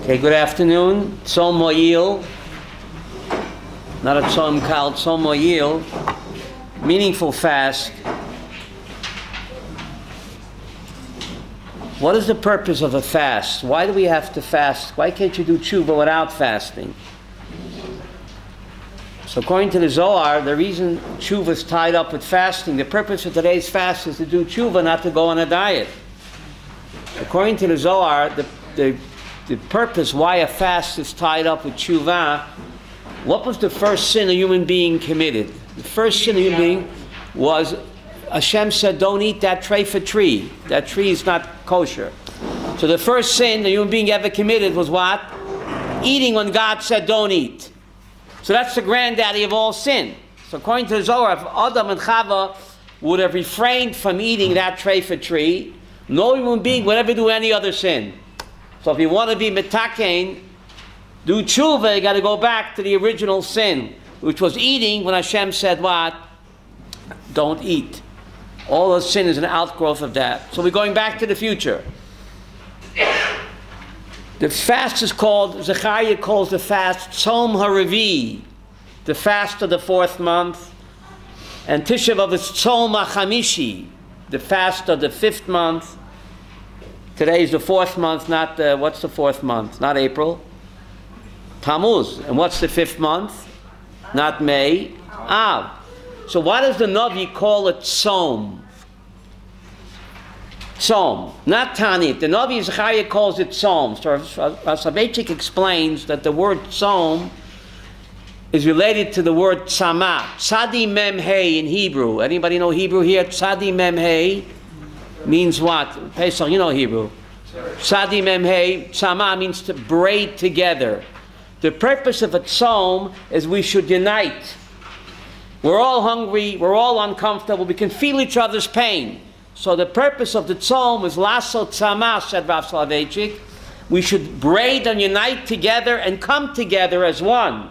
Okay, good afternoon. Tzom Mo'il. Not a tzom kal, tzom Mo'il. Meaningful fast. What is the purpose of a fast? Why do we have to fast? Why can't you do tshuva without fasting? So according to the Zohar, the reason tshuva is tied up with fasting, the purpose of today's fast is to do tshuva, not to go on a diet. According to the Zohar, the purpose why a fast is tied up with tshuva, what was the first sin a human being committed? The first sin a human being was Hashem said, don't eat that treifa tree. That tree is not kosher. So the first sin a human being ever committed was what? Eating when God said don't eat. So that's the granddaddy of all sin. So according to the Zohar, if Adam and Chava would have refrained from eating that treifa tree, no human being would ever do any other sin. So if you want to be metakein, do tshuva, you got to go back to the original sin, which was eating when Hashem said what? Don't eat. All the sin is an outgrowth of that. So we're going back to the future. The fast is called, Zechariah calls the fast Tzom HaRevi, the fast of the 4th month. And Tisha B'Av is Tzom HaChamishi, the fast of the 5th month. Today is the 4th month, not what's the 4th month? Not April. Tammuz. And what's the 5th month? Not May. Av. So why does the Navi call it Tzom? Tzom, not Tanit. The Navi Zechariah calls it Tzom. So Rav Sprecher explains that the word Tzom is related to the word Tzama. Tzadi Mem Hey in Hebrew. Anybody know Hebrew here? Tzadi Mem Hey means what? Pesach, you know Hebrew. Tzadi Mem Hey, Tzama means to braid together. The purpose of a tzom is we should unite. We're all hungry, we're all uncomfortable, we can feel each other's pain. So the purpose of the tzom is lasso tzama, said Rav Sprecher. We should braid and unite together and come together as one.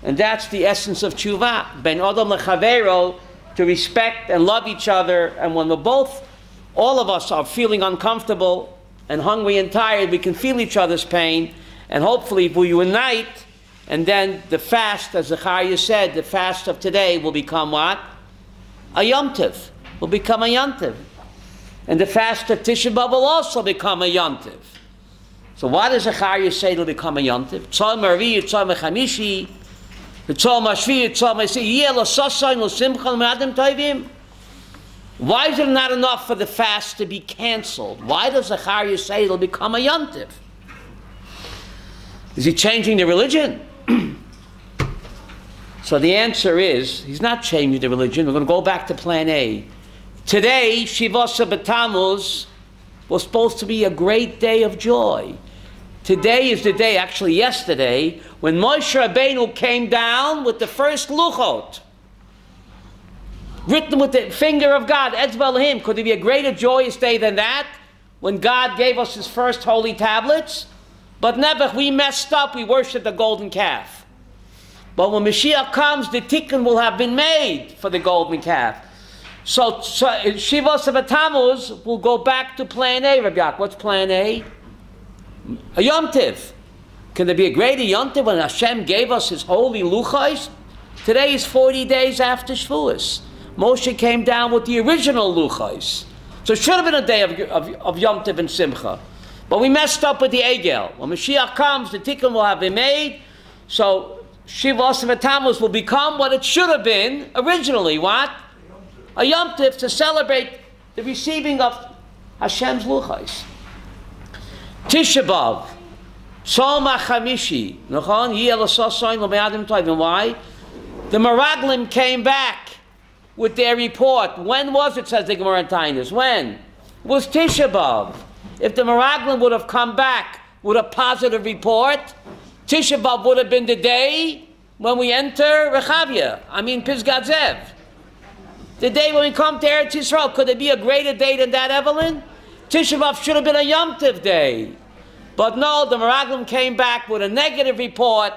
And that's the essence of tshuva. Ben Adam lechavero, to respect and love each other. And when we're both, all of us are feeling uncomfortable and hungry and tired, we can feel each other's pain. And hopefully if we unite, and then the fast, as Zechariah said, the fast of today will become what? A Yom Tov. Will become a Yom Tov. And the fast of Tisha B'Av will also become a Yom Tov. So why does Zechariah say it'll become a Yom Tov? Tzom HaRevi, Tzom HaChamishi, Tzom HaShvi, Tzom HaSi, Yeh L'Sosayin L'Simcha L'Me'adim Tovim. Why is it not enough for the fast to be canceled? Why does Zechariah say it'll become a Yom Tov? Is he changing the religion? So the answer is, he's not changing the religion. We're going to go back to plan A. Today, Shivasa B'Tammuz was supposed to be a great day of joy. Today is the day, actually yesterday, when Moshe Rabbeinu came down with the first luchot, written with the finger of God, Etzba Elohim. Could there be a greater joyous day than that? When God gave us his first holy tablets? But never, we messed up, we worshipped the golden calf. But when Mashiach comes, the tikkun will have been made for the golden calf. So Shivos of Tammuz will go back to plan A, Rabbi Yaakov. What's plan A? A Yom Tiv. Can there be a greater Yom Tiv when Hashem gave us his holy luchos? Today is 40 days after Shavuos. Moshe came down with the original luchos. So it should have been a day of Yom Tiv and Simcha. But we messed up with the Egel. When Mashiach comes, the tikkun will have been made. So Shiva Asaf Tammuz will become what it should have been originally. What? A Yom Tiv to celebrate the receiving of Hashem's luchos. Tisha B'Av, Tzom HaChamishi, Nachon, Yeh L'Sosayin L'Me'adim Tovim. Why? The Meraglim came back with their report. When was it, says the Gemara in Tainus? When? It was Tisha B'Av. If the Meraglim would have come back with a positive report, Tisha B'Av would have been the day when we enter Rechavia. Pisgat Zev. The day when we come to Eretz Yisrael. Could there be a greater day than that, Evelyn? Tisha B'Av should have been a Yom Tov day. But no, the Meraglim came back with a negative report.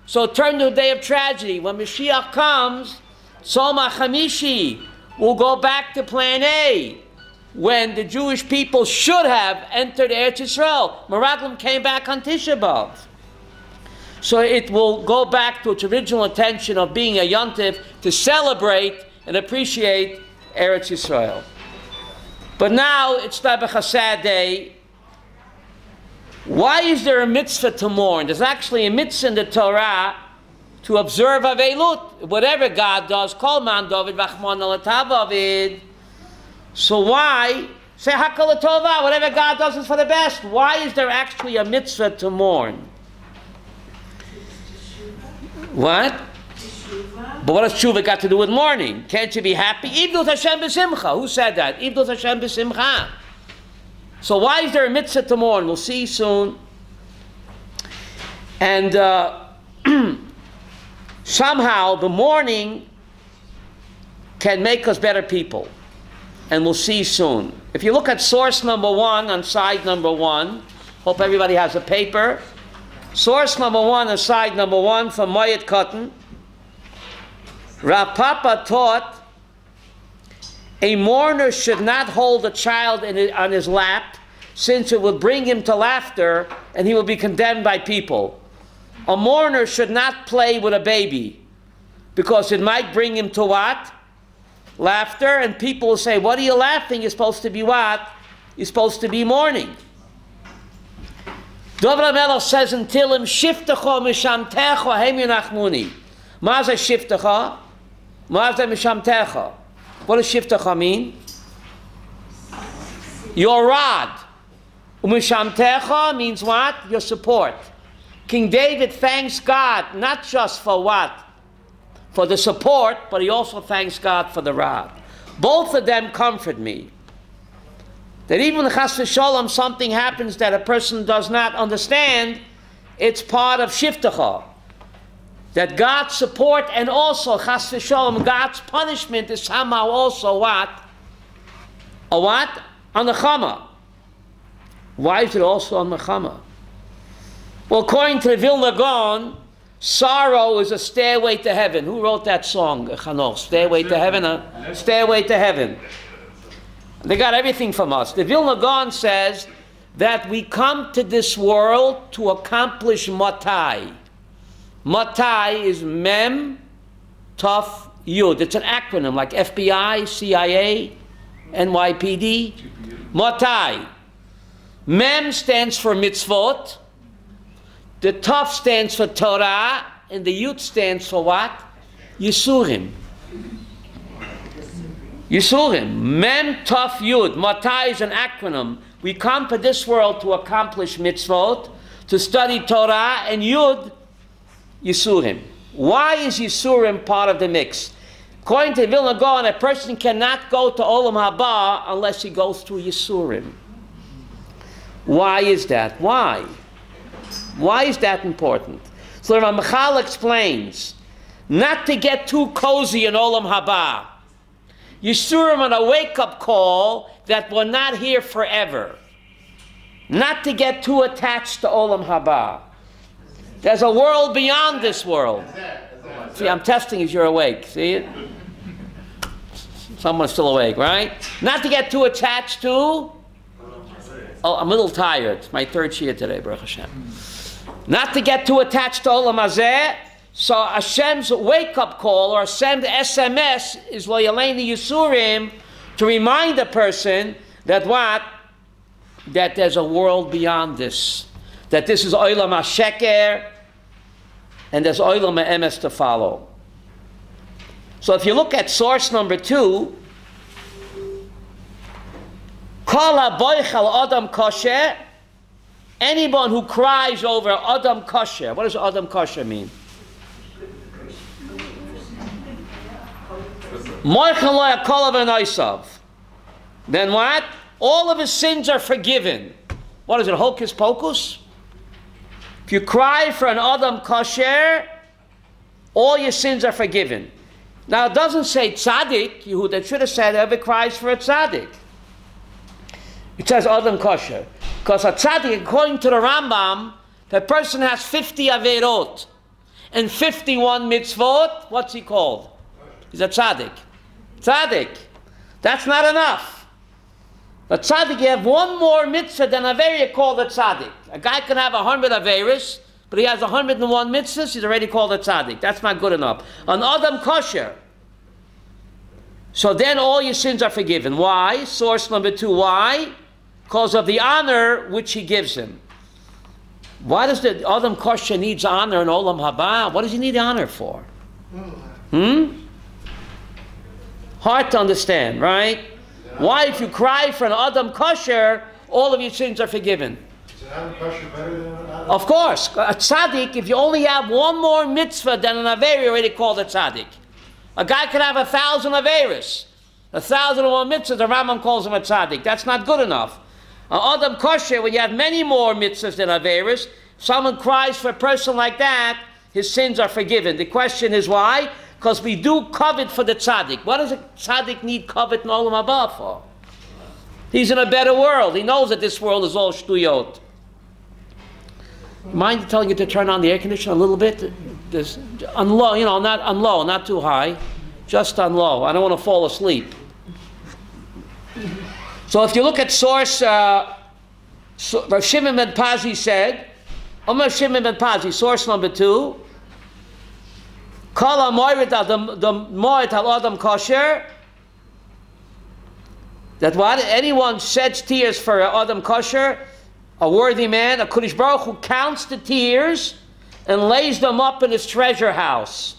So it turned to a day of tragedy. When Mashiach comes, Tzom HaChamishi will go back to plan A. when the Jewish people should have entered Eretz Yisrael. Meraglim came back on Tisha B'Av. So it will go back to its original intention of being a yontif to celebrate and appreciate Eretz Yisrael. But now it's Tabach HaSad Day. Why is there a mitzvah to mourn? There's actually a mitzvah in the Torah to observe Avelut. Whatever God does, Kol Man David Vachmon Alatav David. So why say Hakol Tova? Whatever God does is for the best. Why is there actually a mitzvah to mourn? What? But what has tshuva got to do with mourning? Can't you be happy? Ibdus Hashem b'simcha. Who said that? Ibdus Hashem b'simcha. So why is there a mitzvah to mourn? We'll see soon. And somehow the mourning can make us better people. And we'll see soon. If you look at source number 1 on side number 1, hope everybody has a paper. Source number 1 on side number 1 from Mayat Cotton. Rav Papa taught a mourner should not hold a child on his lap, since it would bring him to laughter and he will be condemned by people. A mourner should not play with a baby, because it might bring him to what? Laughter, and people will say, what are you laughing? You're supposed to be what? You're supposed to be mourning. David HaMelech says in Tilim, Shiftecha mishamtecha hem yinachmuni. Ma ze shiftecha? Ma ze mishamtecha? What does shiftecha mean? Your rod. Umishamtecha means what? Your support. King David thanks God not just for what? For the support, but he also thanks God for the rod. Both of them comfort me. That even when chas v'sholom something happens that a person does not understand, it's part of shiftecha. That God's support and also chas v'sholom, God's punishment is somehow also what? A what? On the chama. Why is it also on the chama? Well, according to the Vilna Gaon, sorrow is a stairway to heaven. Who wrote that song, Chanoch? Stairway to heaven? Stairway to heaven. They got everything from us. The Vilna Gaon says that we come to this world to accomplish matai. Matai is Mem, Tuf, Yud. It's an acronym like FBI, CIA, NYPD. Matai. Mem stands for mitzvot. The Tuf stands for Torah. And the Yud stands for what? Yisurim. Yisurim. Mem, Tuf, Yud. Matai is an acronym. We come to this world to accomplish mitzvot, to study Torah, and Yud, Yisurim. Why is Yisurim part of the mix? According to Vilna Gaon, a person cannot go to Olam Haba unless he goes through Yisurim. Why is that? Why? Why is that important? So Rav Michal explains, not to get too cozy in Olam Haba. Yisurim on a wake-up call that we're not here forever. Not to get too attached to Olam Haba. There's a world beyond this world. See, I'm testing if you're awake. See it? Someone's still awake, right? Not to get too attached to... Oh, I'm a little tired. It's my third shia today, Baruch Hashem. Not to get too attached to Olam Hazeh. So Hashem's wake-up call or send SMS is Lo Yaleini Yisurim to remind the person that what? That there's a world beyond this. That this is Olam HaSheker and there's Olam HaEmes to follow. So if you look at source number 2, Kol HaBoichel Adam Kosher, anyone who cries over Adam Kosher. What does Adam Kosher mean? Then what? All of his sins are forgiven. What is it, hocus pocus? If you cry for an Adam Kosher, all your sins are forgiven. Now it doesn't say tzaddik, Yehuda should have said whoever cries for a tzaddik. It says Adam Kosher. Because a tzaddik, according to the Rambam, the person has 50 averot and 51 mitzvot. What's he called? He's a tzaddik. Tzaddik. That's not enough. A tzaddik, you have one more mitzvah than Aveira called a tzaddik. A guy can have 100 Aveiros, but he has 101 mitzvahs, he's already called a tzaddik. That's not good enough. An Adam kosher. So then all your sins are forgiven. Why? Source number 2. Why? Because of the honor which he gives him. Why does the Adam kosher needs honor in Olam Haba? What does he need honor for? Hard to understand, right? Why, if you cry for an Adam kosher, all of your sins are forgiven? Is an Adam kosher better than an Adam? Of course. A tzaddik, if you only have one more mitzvah than an Aveira, you're already called a tzaddik. A guy could have 1,000 Aveiros. 1,001 mitzvahs, the Rambam calls him a tzaddik. That's not good enough. An Adam kosher, when you have many more mitzvahs than Aveiros, someone cries for a person like that, his sins are forgiven. The question is why? Because we do covet for the tzaddik. What does a tzaddik need covet in Olam Haba for? He's in a better world. He knows that this world is all shtuyot. Mind telling you to turn on the air conditioner a little bit? On low, you know, not on low, not too high. Just on low. I don't want to fall asleep. So if you look at source, Rav Shimon ben Pazi said, Rav Shimon ben Pazi, source number 2, Kala moirit al Adam kosher, that what? Anyone sheds tears for Adam kosher, a worthy man, a Kodesh Baruch who counts the tears and lays them up in his treasure house.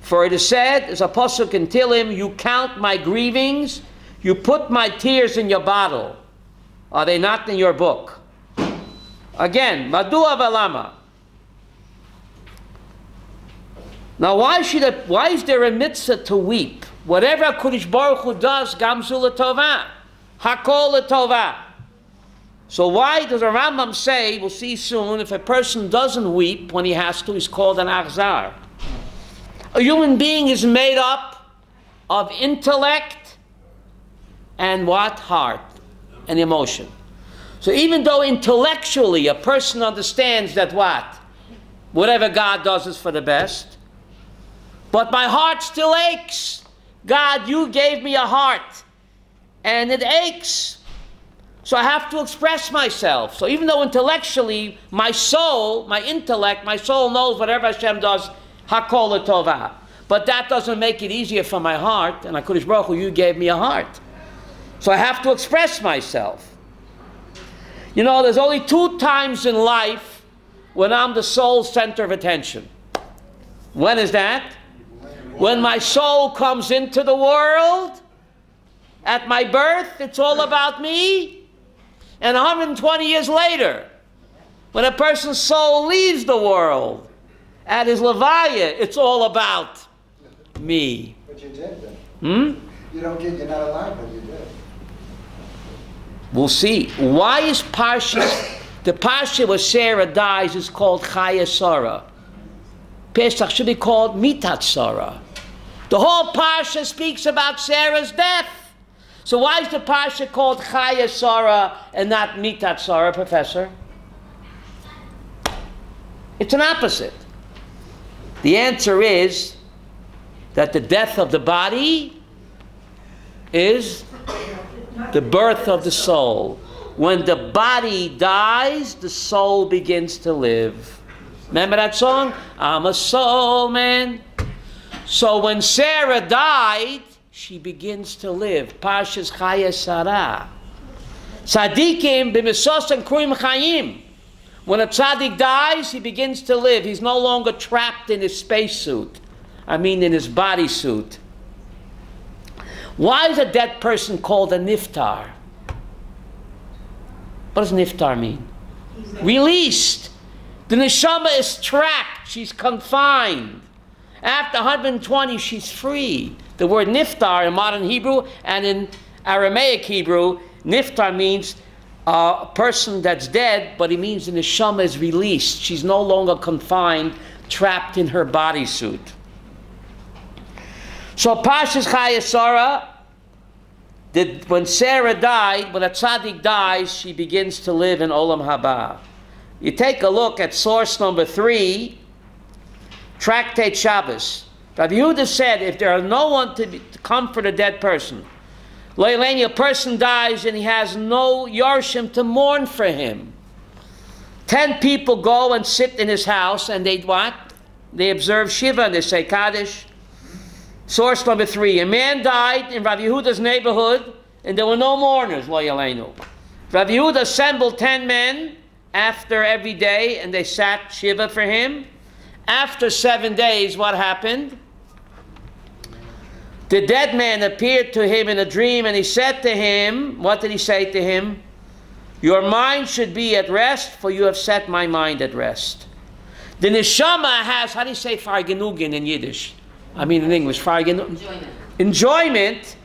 For it is said, as a pasuk in Tehillim, you count my grievings, you put my tears in your bottle. Are they not in your book? Again, Madua Valama. Now why is there a mitzvah to weep? Whatever Kodesh Baruch Hu does, Gamzu l'tova, Hakol l'tova. So why does the Rambam say, we'll see soon, if a person doesn't weep when he has to, he's called an achzar. A human being is made up of intellect and what? Heart and emotion. So even though intellectually a person understands that what? Whatever God does is for the best, but my heart still aches. God, you gave me a heart and it aches. So I have to express myself. So even though intellectually, my soul, my intellect, my soul knows whatever Hashem does, Hakol l'tova. But that doesn't make it easier for my heart. And HaKadosh Baruch Hu, you gave me a heart. So I have to express myself. You know, there's only 2 times in life when I'm the sole center of attention. When is that? When my soul comes into the world, at my birth, it's all about me. And 120 years later, when a person's soul leaves the world, at his levaya, it's all about me. But you did then. You don't get, you're not alive, but you did. We'll see. Why is Parsha, the Parsha where Sarah dies is called Chaya Sarah. Pesach should be called Mitat Sarah. The whole Parsha speaks about Sarah's death. So why is the Parsha called Chaya Sarah and not Mitat Sarah, Professor? It's an opposite. The answer is that the death of the body is the birth of the soul. When the body dies, the soul begins to live. Remember that song? I'm a soul man. So when Sarah died, she begins to live. Parshas Chaya Sarah. Tzadikim b'misos kruim chayim. When a tzaddik dies, he begins to live. He's no longer trapped in his spacesuit. I mean in his bodysuit. Why is a dead person called a niftar? What does niftar mean? Released. The neshama is trapped. She's confined. After 120, she's free. The word niftar in modern Hebrew and in Aramaic Hebrew, niftar means a person that's dead, but it means the neshama is released. She's no longer confined, trapped in her bodysuit. So Parshas Chaya Sarah, when Sarah died, when a tzaddik dies, she begins to live in Olam Haba. You take a look at source number 3, Tractate Shabbos. Rabbi Yehuda said, if there are no one to comfort a dead person, Loyaleni, a person dies and he has no Yarshim to mourn for him. 10 people go and sit in his house and they what? They observe Shiva and they say Kaddish. Source number 3. A man died in Rav Yehuda's neighborhood and there were no mourners, Loyalenu. Rav Yehuda assembled 10 men after every day and they sat Shiva for him. After 7 days, what happened? The dead man appeared to him in a dream and he said to him, what did he say to him? Your mind should be at rest, for you have set my mind at rest. The neshama has, how do you say fargenugen in Yiddish? I mean in English, Enjoyment. Enjoyment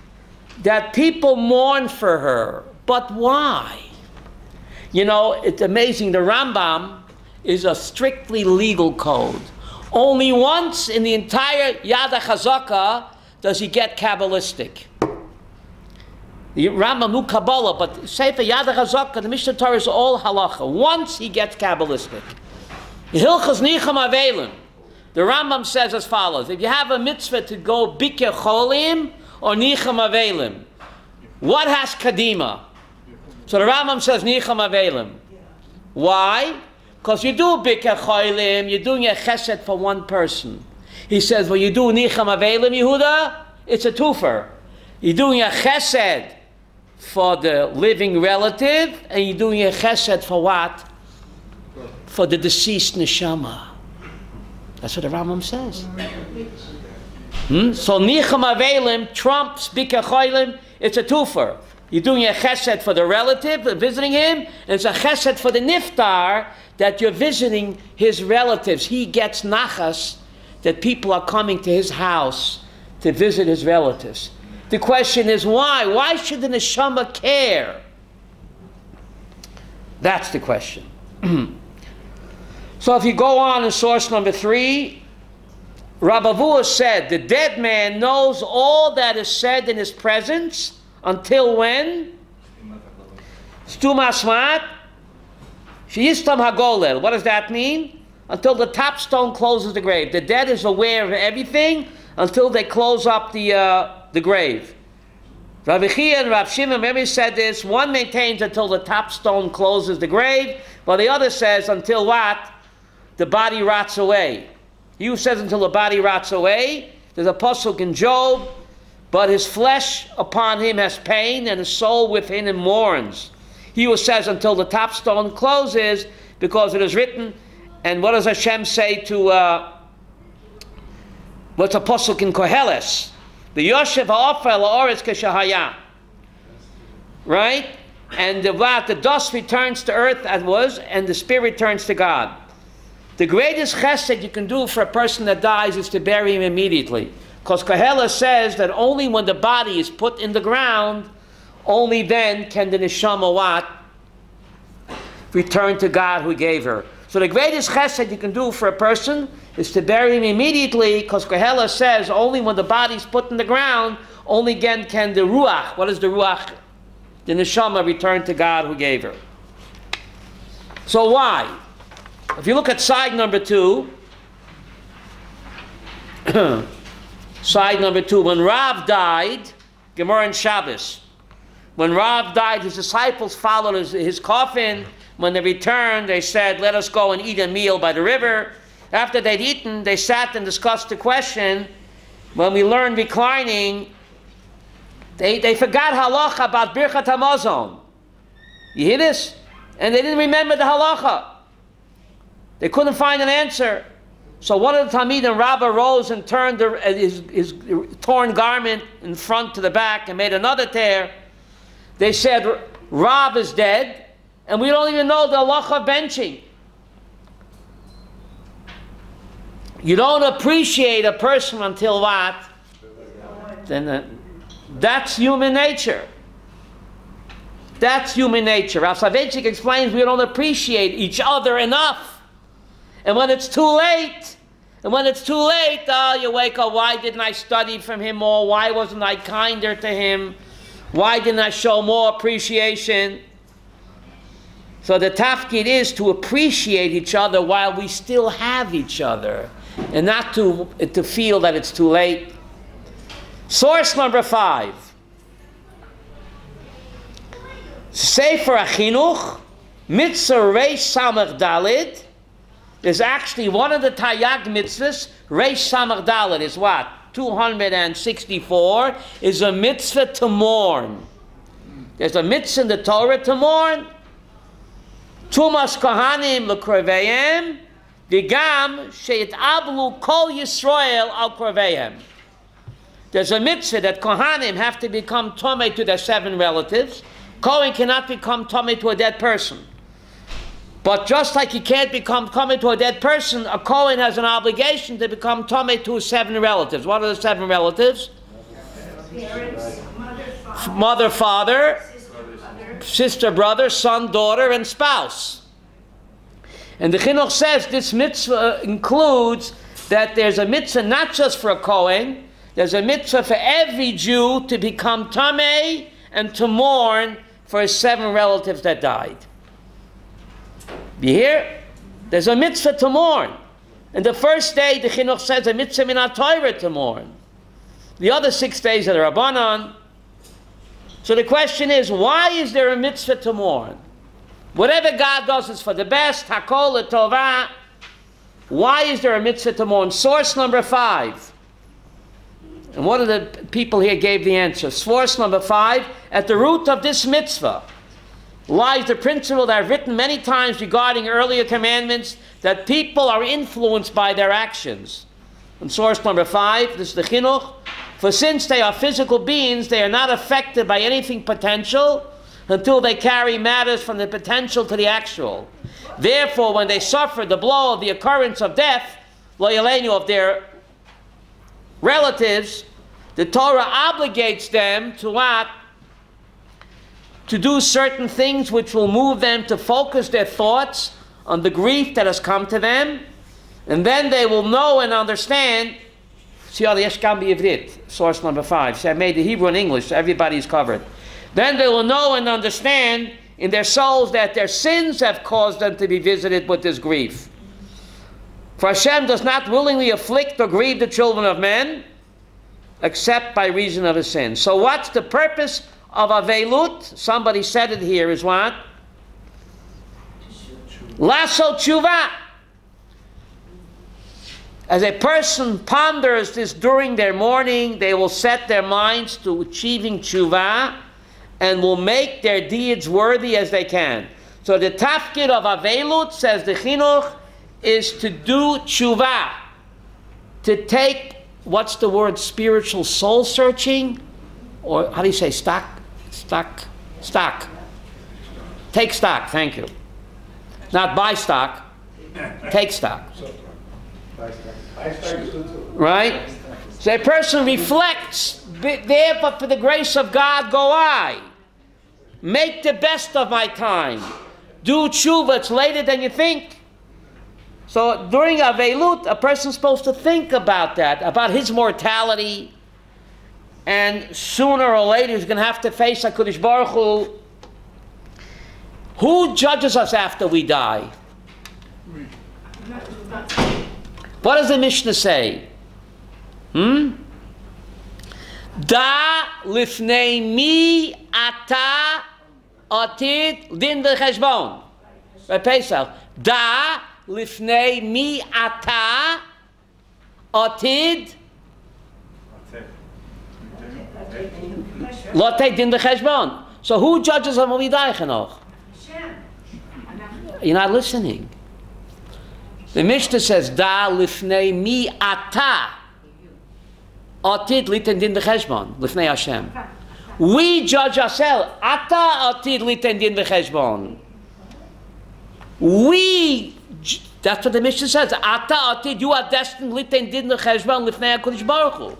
that people mourn for her. But why? You know, it's amazing. The Rambam is a strictly legal code. Only once in the entire Yada Chazaka does he get Kabbalistic. The Rambam knew Kabbalah, but Sefer Yada Chazaka, the Mishnah Torah is all halacha. Once he gets Kabbalistic. Hilchos Nicham Avelim. The Rambam says as follows: if you have a mitzvah to go Biker Cholim or Nicham Avelim, what has Kadima? So the Rambam says Nicham Avelim. Why? Because you do Biker Cholim, you're doing a chesed for one person. He says, when you do Nicham Avelim, Yehuda, it's a twofer. You're doing a chesed for the living relative, and you're doing a chesed for what? For the deceased neshama. That's what the Rambam says. So Nicham Avelim trumps Biker Cholim, it's a twofer. You're doing a chesed for the relative, visiting him, and it's a chesed for the niftar, that you're visiting his relatives. He gets nachas that people are coming to his house to visit his relatives. The question is why? Why should the neshama care? That's the question. So if you go on in source number 3, Rabbi Avua said, the dead man knows all that is said in his presence until when? Stumasmat. Sheyistam hagolel. What does that mean? Until the top stone closes the grave. The dead is aware of everything until they close up the grave. Rabbi Chia and Rav Shimon, remember said this, one maintains until the top stone closes the grave, while the other says until what? The body rots away. He who says until the body rots away, there's a pasuk in Job, but his flesh upon him has pain and his soul within him mourns. He who says until the top stone closes, because it is written, and what does Hashem say to, what's a pasuk in Koheles? The Yoshev ha'ofer la'oretz keshahaya. Right? And the dust returns to earth as was, and the spirit returns to God. The greatest chesed you can do for a person that dies is to bury him immediately. Because Koheles says that only when the body is put in the ground, only then can the neshama what? Return to God who gave her. So the greatest chesed you can do for a person is to bury him immediately, because Koheles says only when the body is put in the ground, only again can the ruach, what is the ruach? The neshama return to God who gave her. So why? If you look at side number 2, side number 2, when Rav died, Gemara and Shabbos, when Rav died, his disciples followed his coffin. When they returned, they said, let us go and eat a meal by the river. After they'd eaten, they sat and discussed the question. When we learned reclining, they forgot halacha about Birchat HaMazon. You hear this? And they didn't remember the halacha. They couldn't find an answer. So one of the Talmidim, Rabbah, rose and turned his torn garment in front to the back and made another tear. They said, Rav is dead, and we don't even know the halacha of benching. You don't appreciate a person until what? Then that's human nature. That's human nature. Rav Sprecher explains we don't appreciate each other enough. And when it's too late, you wake up, why didn't I study from him more? Why wasn't I kinder to him? Why didn't I show more appreciation? So the tafkid is to appreciate each other while we still have each other, and not to feel that it's too late. Source number 5. Sefer HaChinuch, Mitzvah Reish Samach Dalid, is actually one of the Taryag mitzvahs. Reish Samach Dalid is what? 264, is a mitzvah to mourn. There's a mitzvah in the Torah to mourn. Tumas Kohanim L'Kroveim, V'gam She'yit'ablu Kol Yisrael Al Kroveim. There's a mitzvah that Kohanim have to become Tomei to their 7 relatives. Kohen cannot become Tomei to a dead person. But just like he can't become Tomei to a dead person, a Kohen has an obligation to become Tomei to his 7 relatives. What are the 7 relatives? Parents, Mother, father, sister, brother, son, daughter, and spouse. And the Chinuch says this mitzvah includes that there's a mitzvah not just for a Kohen, there's a mitzvah for every Jew to become Tamei and to mourn for his 7 relatives that died. You hear? There's a mitzvah to mourn. And the first day, the Chinuch says a mitzvah min ha-Torah to mourn. The other 6 days are the Rabbanan. So the question is, why is there a mitzvah to mourn? Whatever God does is for the best, hakol l'tovah. Why is there a mitzvah to mourn? Source number 5. And one of the people here gave the answer. Source number 5, at the root of this mitzvah lies the principle that I've written many times regarding earlier commandments, that people are influenced by their actions. And source number 5, this is the Chinuch. For since they are physical beings, they are not affected by anything potential until they carry matters from the potential to the actual. Therefore, when they suffer the blow of the occurrence of death, lo yaleinu, of their relatives, the Torah obligates them to what? To do certain things which will move them to focus their thoughts on the grief that has come to them, and then they will know and understand. Source number 5. See, I made the Hebrew and English, so everybody's covered. Then they will know and understand in their souls that their sins have caused them to be visited with this grief. For Hashem does not willingly afflict or grieve the children of men, except by reason of his sins. So what's the purpose of Avelut? Somebody said it here, is what? Lasso tshuva. As a person ponders this during their mourning, they will set their minds to achieving tshuva and will make their deeds worthy as they can. So the tafkid of Avelut, says the Chinuch, is to do tshuva, to take, what's the word, spiritual soul searching? Or how do you say stock? Take stock, thank you. Not buy stock, take stock. Right? So a person reflects, there but for the grace of God go I. Make the best of my time. Do tshuva, it's later than you think. So during Avelut, a person's supposed to think about that, about his mortality, and sooner or later he's going to have to face HaKadosh Baruch Hu. Who judges us after we die? What does the Mishnah say? Da lifnei mi ata atid din b'cheshbon. By Pesach. Da lifnei mi ata atid lotei din b'cheshbon. So who judges us when we die, Chanoch? You're not listening. The Mishnah says, Da lifnei mi ata atid liten din b'cheshbon, lifnei Hashem. We judge ourselves. Ata atid liten din b'cheshbon. That's what the Mishnah says. Ata atid, you are destined liten din b'cheshbon, lifnei HaKadosh Baruch Hu.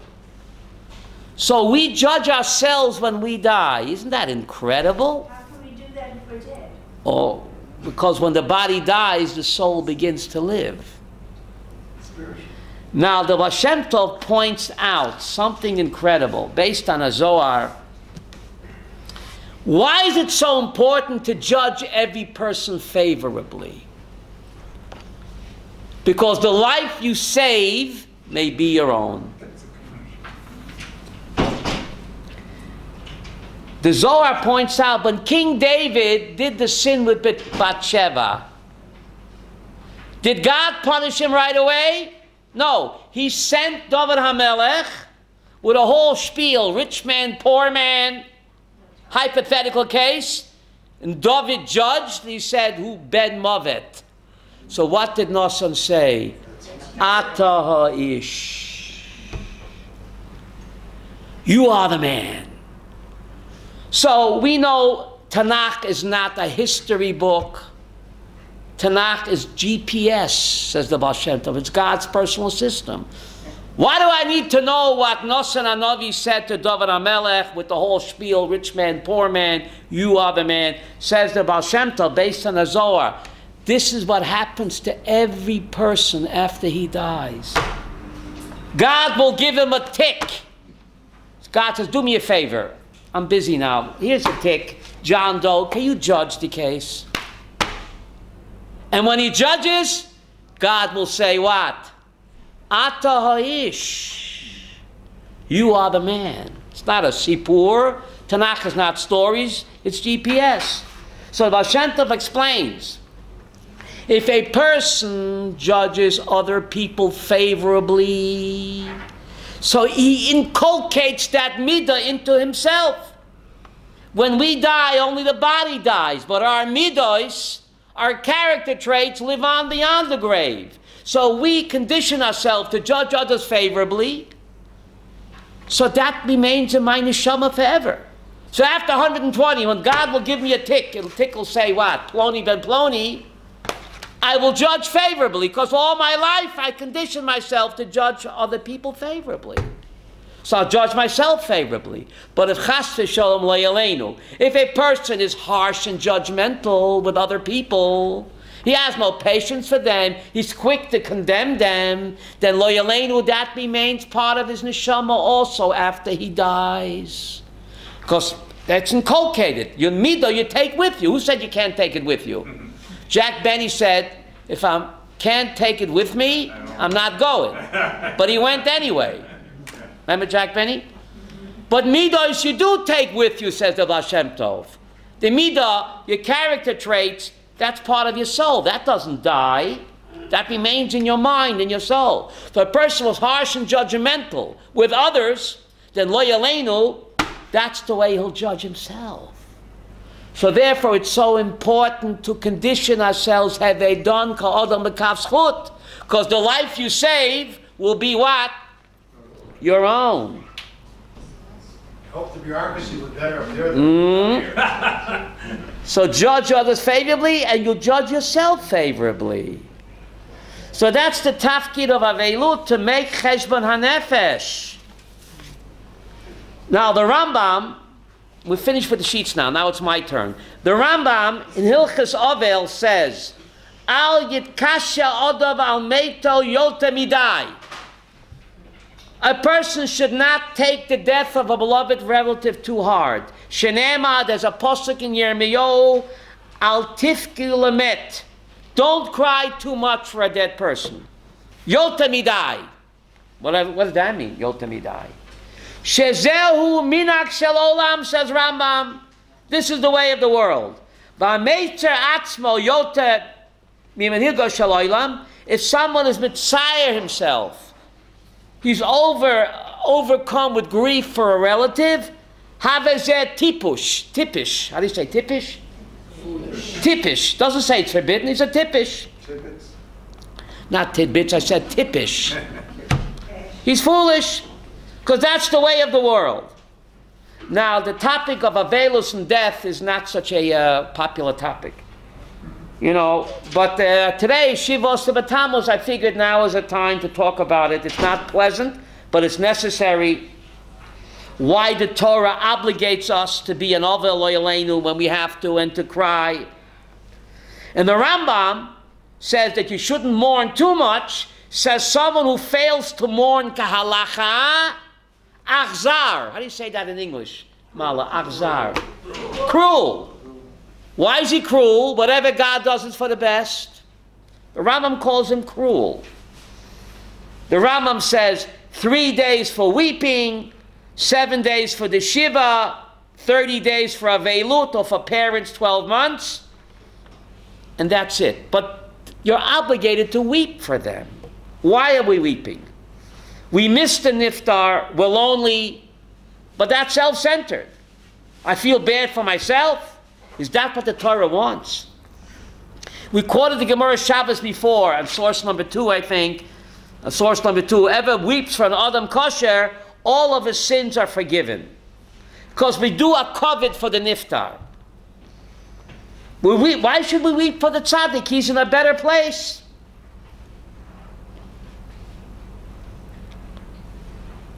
So we judge ourselves when we die. Isn't that incredible? How can we do that if we're dead? Oh, because when the body dies, the soul begins to live. Now, the Baal Shem Tov points out something incredible based on a Zohar. Why is it so important to judge every person favorably? Because the life you save may be your own. The Zohar points out when King David did the sin with Bathsheba, did God punish him right away? No. He sent David HaMelech with a whole spiel, rich man, poor man, hypothetical case, and David judged. He said, "Who ben movet?" So what did Nosson say? Ata ha'ish. You are the man. So we know Tanakh is not a history book. Tanakh is GPS, says the Baal Shem Tov. It's God's personal system. Why do I need to know what Nosson HaNavi said to David HaMelech with the whole spiel, rich man, poor man, you are the man, says the Baal Shem Tov, based on the Zohar. This is what happens to every person after he dies. God will give him a tick. God says, do me a favor. I'm busy now. Here's a tick. John Doe, can you judge the case? And when he judges, God will say what? Ata ha'ish. You are the man. It's not a sipur. Tanakh is not stories. It's GPS. So Baal Shem Tov explains, if a person judges other people favorably, so he inculcates that midah into himself. When we die, only the body dies, but our midos, our character traits, live on beyond the grave. So we condition ourselves to judge others favorably, so that remains in my neshama forever. So after 120, when God will give me a tick, the tick will say what? Ploni ben Ploni. I will judge favorably, because all my life I condition myself to judge other people favorably. So I'll judge myself favorably. But if chas v'sholom lo yaleinu, if a person is harsh and judgmental with other people, he has no patience for them, he's quick to condemn them, then lo yaleinu, that remains part of his neshama also after he dies. Because that's inculcated. Your midah you take with you. Who said you can't take it with you? Jack Benny said, if I can't take it with me, I'm not going. But he went anyway. Remember Jack Benny? But midah you do take with you, says the Baal Shem Tov. The midah, your character traits, that's part of your soul. That doesn't die. That remains in your mind and your soul. If a person was harsh and judgmental with others, then lo yaleinu, that's the way he'll judge himself. So therefore it's so important to condition ourselves, have they done ka'adam b'kaf zchut, because the life you save will be what? Your own. Hope the bureaucracy was better up there than So judge others favorably, and you'll judge yourself favorably. So that's the tafkid of Avelut, to make cheshbon hanefesh. Now the Rambam, we're finished with the sheets now it's my turn. The Rambam in Hilchas Avel says, Al yitkasha odav al meito yota midai. A person should not take the death of a beloved relative too hard. Shenema, there's a pasuk in Yirmiyahu, al tifki lemet. Don't cry too much for a dead person. Yota midai. What does that mean, yota midai? Shezehu minak shel olam, says Rambam. This is the way of the world. V'ameiter atzmo yota mimanhigo shel olam. If someone is mitzayer himself, he's overcome with grief for a relative, havezeh tipush. Tippish. How do you say tippish? Foolish. Tippish. Doesn't say it's forbidden, it's a tippish. Tidbits. Not tidbits, I said tippish. He's foolish. Because that's the way of the world. Now, the topic of Avelus and death is not such a popular topic. You know, but today, Shivos Tammuz, I figured now is a time to talk about it. It's not pleasant, but it's necessary. Why the Torah obligates us to be an Avel Lo Yaleinu when we have to, and to cry. And the Rambam says that you shouldn't mourn too much. Says someone who fails to mourn kahalacha, achzar. How do you say that in English? Mala, achzar. Cruel. Why is he cruel? Whatever God does is for the best. The Rambam calls him cruel. The Rambam says 3 days for weeping, 7 days for the shiva, 30 days for Avelut, or for parents 12 months, and that's it. But you're obligated to weep for them. Why are we weeping? We missed the niftar, we're lonely, but that's self-centered. I feel bad for myself. Is that what the Torah wants? We quoted the Gemara Shabbos before, on source number 2, I think. Source number 2, whoever weeps for an Adam kosher, all of his sins are forgiven. Because we do a covet for the niftar. Why should we weep for the tzaddik? He's in a better place.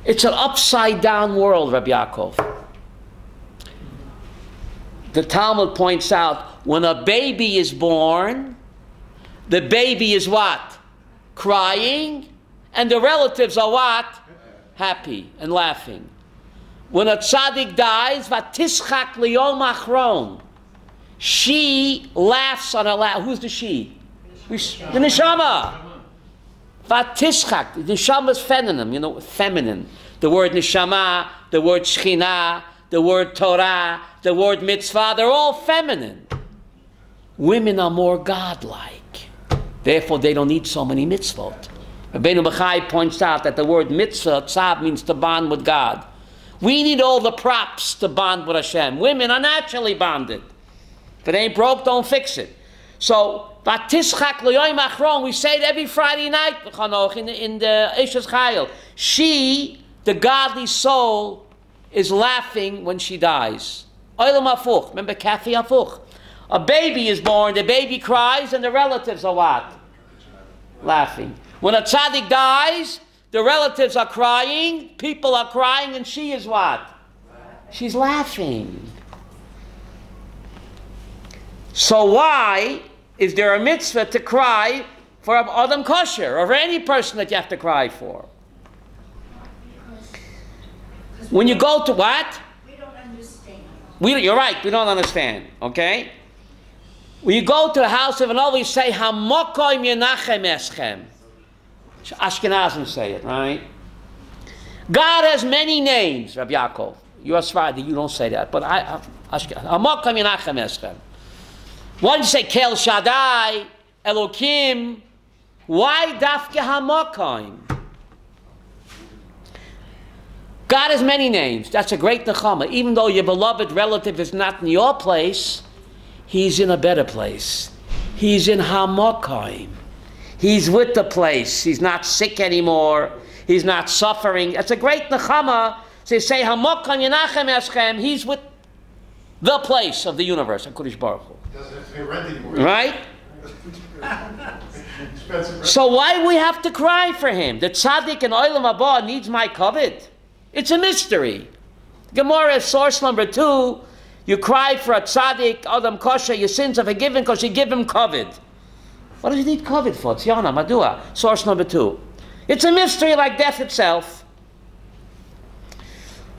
It's an upside down world, Rabbi Yaakov. The Talmud points out, when a baby is born, the baby is what? Crying, and the relatives are what? Happy and laughing. When a tzaddik dies, vatischak liyom achron, she laughs on her lap. Who's the she? The neshama. Vatischak. The neshama is feminine, feminine. The word neshama, the word shechina, the word Torah, the word mitzvah, they're all feminine. Women are more godlike. Therefore, they don't need so many mitzvot. Rabbeinu Bachai points out that the word mitzvah, tzav, means to bond with God. We need all the props to bond with Hashem. Women are naturally bonded. If it ain't broke, don't fix it. So, Vatischak L'yoyim Achron, we say it every Friday night in the Ishes Chayil. She, the godly soul, is laughing when she dies. Oilam Afuch. Remember Kathy Afuch? A baby is born, the baby cries, and the relatives are what? Laughing. When a tzaddik dies, the relatives are crying, people are crying, and she is what? She's laughing. So why is there a mitzvah to cry for Adam kosher, or for any person that you have to cry for? When you go to what? We don't understand. You're right, we don't understand, okay? When you go to the house of an old, you say, Hamokoim Yenachem Eschem. Ashkenazim say it, right? God has many names, Rabbi Yaakov. You are Sephardi, you don't say that, but Hamokoim Yenachem Eschem. Why do you say Kel Shaddai, Elokim? Why Dafke Hamokoim? God has many names. That's a great nechama. Even though your beloved relative is not in your place, he's in a better place. He's in Hamokoim. He's with the place. He's not sick anymore. He's not suffering. That's a great nechama. So they say Hamokoim Yenachem Eschem. He's with the place of the universe, HaKadosh Baruch Hu. Doesn't have to pay rent anymore. Right? So why do we have to cry for him? The tzaddik in Olam Haba needs my covet. It's a mystery. Gemara, source number 2, you cry for a tzaddik, Adam kosher, your sins are forgiven because you give him covet. What does he need covet for? Tziona, Madua, source number 2. It's a mystery like death itself.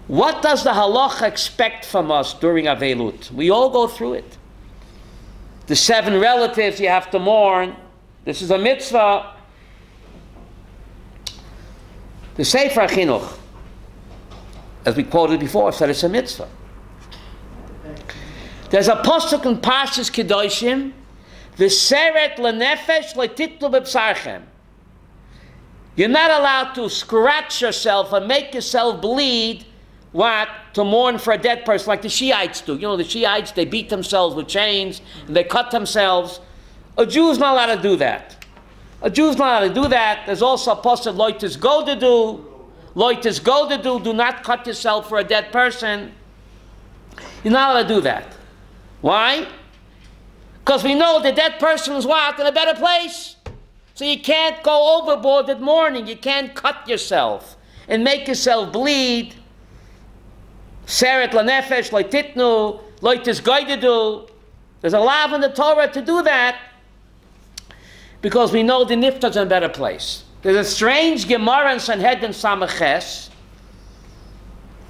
What does the halacha expect from us during Avelut? We all go through it. The 7 relatives you have to mourn. This is a mitzvah. The Sefer HaChinuch, as we quoted before, said it's a mitzvah. There's a pasuk in Parshas Kedoshim, V'seret lenefesh letitlu b'psarchem. You're not allowed to scratch yourself and make yourself bleed, what? To mourn for a dead person, like the Shiites do. You know, the Shiites, they beat themselves with chains, and they cut themselves. A Jew's not allowed to do that. A Jew's not allowed to do that. There's also a pasuk, loitis go to do. Loitis go to do not cut yourself for a dead person. You're not allowed to do that. Why? Because we know the dead person is what? In a better place. So you can't go overboard with mourning. You can't cut yourself and make yourself bleed. Seret lanefesh loititnu, loitis goidedu. There's a law in the Torah to do that because we know the niftar's in a better place. There's a strange Gemara in Sanhedrin Samaches.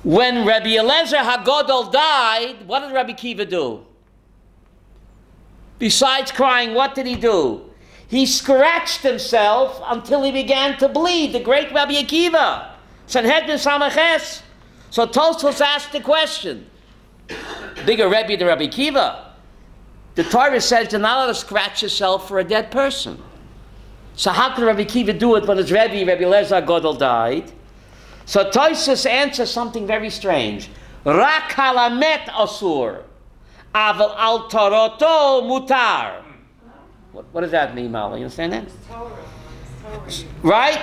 When Rabbi Eliezer HaGodol died, what did Rabbi Kiva do? Besides crying, what did he do? He scratched himself until he began to bleed. The great Rabbi Akiva, Sanhedrin Samaches. So Tosfos asked the question, bigger Rebbe than Rabbi Akiva. The Torah says you're not allowed to scratch yourself for a dead person. So how could Rabbi Akiva do it when his Rebbe, Rabbi Eliezer Godel, died? So Tosfos answers something very strange. Rak halamet asur, aval al toroto mutar. What does that mean, Mala? You understand that? Right?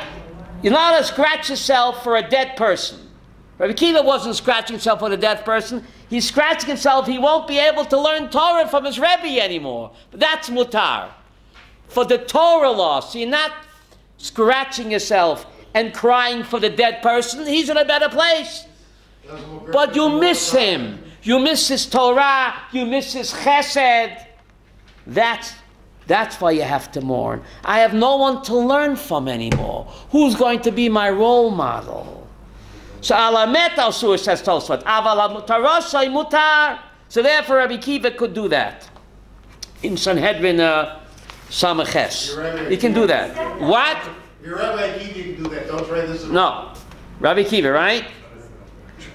You're not allowed to scratch yourself for a dead person. Rabbi Akiva wasn't scratching himself for a dead person. He's scratching himself. He won't be able to learn Torah from his Rebbe anymore. But that's mutar. For the Torah law, so you're not scratching yourself and crying for the dead person. He's in a better place. But you miss him. You miss his Torah. You miss his chesed. That's why you have to mourn. I have no one to learn from anymore. Who's going to be my role model? So alamet asur, says Tosfot. Aval taroshay mutar. So therefore Rabbi Akiva could do that. In Sanhedrin Samaches. He can do that. What? Your Rabbi Akiva can do that. Don't try this. No. Rabbi Akiva, right?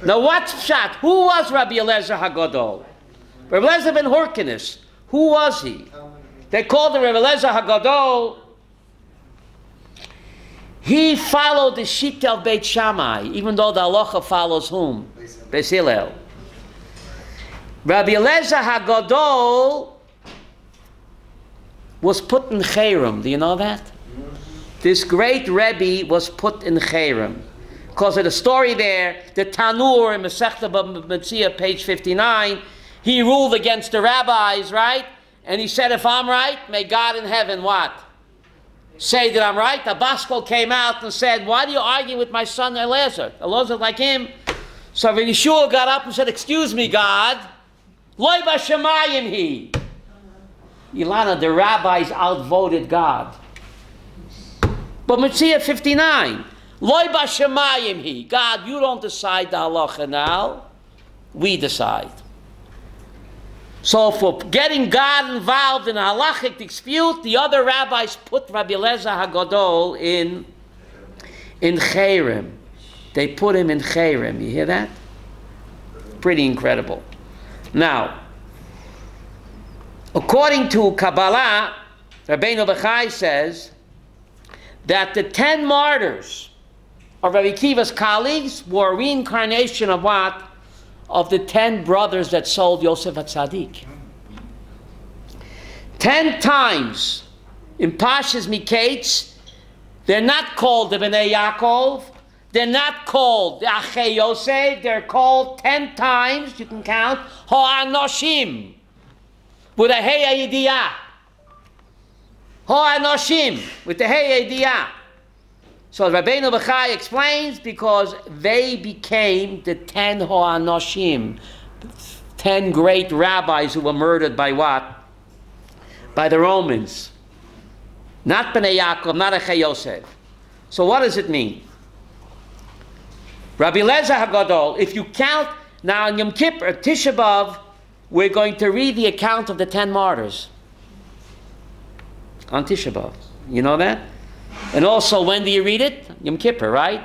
Now what's pshat? Who was Rabbi Eliezer Hagadol? Rabbi Eliezer ben Horkinus. Who was he? They called him Rabbi Eliezer Hagadol. He followed the Shita of Beit Shammai, even though the halacha follows whom? Beis Hillel. Rabbi Eliezer Hagadol was put in Cherem. Do you know that? This great Rebbe was put in Cherem. Because of the story there, the Tanur in Masechta Bava Metzia, page 59, he ruled against the rabbis, right? And he said, if I'm right, may God in heaven what? Say that I'm right. The Baskol came out and said, why do you argue with my son Eliezer? Eliezer like him. So Yeshua got up and said, excuse me, God. Loi b'shamayim he. Ilana, the rabbis outvoted God. But Metzia 59. Loi b'shamayim he. God, you don't decide the halacha now. We decide. So for getting God involved in a halachic dispute, the other rabbis put Rabbi Eliezer Hagadol in Cherem. They put him in Cherem. You hear that? Pretty incredible. Now, according to Kabbalah, Rabbeinu Bechai says that the 10 martyrs of Rabbi Akiva's colleagues were a reincarnation of what? Of the 10 brothers that sold Yosef HaTzadik. 10 times in Pashas Miketz, they're not called the Bnei Yaakov, they're not called the Achei Yosef, they're called 10 times, you can count, Ho'anoshim, with a Hey Yediyah. Ho'anoshim, with the Hey Yediyah. So Rabbeinu Bechai explains because they became the 10 Ho'anoshim, 10 great rabbis who were murdered by what? By the Romans. Not Bnei Yaakov, not Achei Yosef. So what does it mean? Rabbi Eliezer Hagadol, if you count, now in Yom Kippur, Tisha B'Av, we're going to read the account of the 10 martyrs. On Tisha B'Av. You know that? And also, when do you read it? Yom Kippur, right?